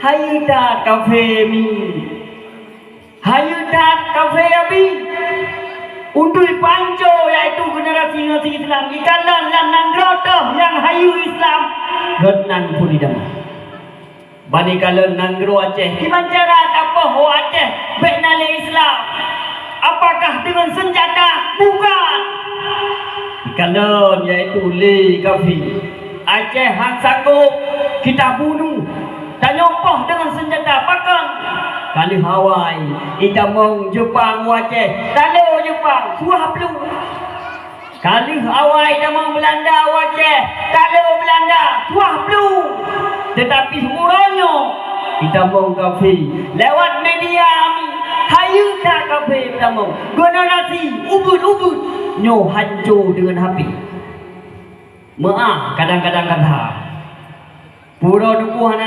Hayuta kafe mi, hayuta kafe abi. Untuk panco yaitu generasi Islam. Ikalan yang nanggrotoh yang hayu Islam. Godnan pulidam. Bani kalau nanggro Aceh, gimana cara apa ho Aceh beknale Islam? Apakah dengan senjata? Bukan. Ikalan yaitu le kafi. Aceh hang sanggup kita bunuh dan nyopoh dengan senjata pakan. Kali Hawaii, kita mau Jepang Aceh, kalau Jepang suah belum. Kali Hawaii kita mau Belanda Aceh, kalau Belanda suah belum. Tetapi semuanya kita mau kafe lewat media kami. Hayu tak kafe kita mau generasi ubud nyo hancur dengan HP. Maaf kadang-kadang kata pura dukuhan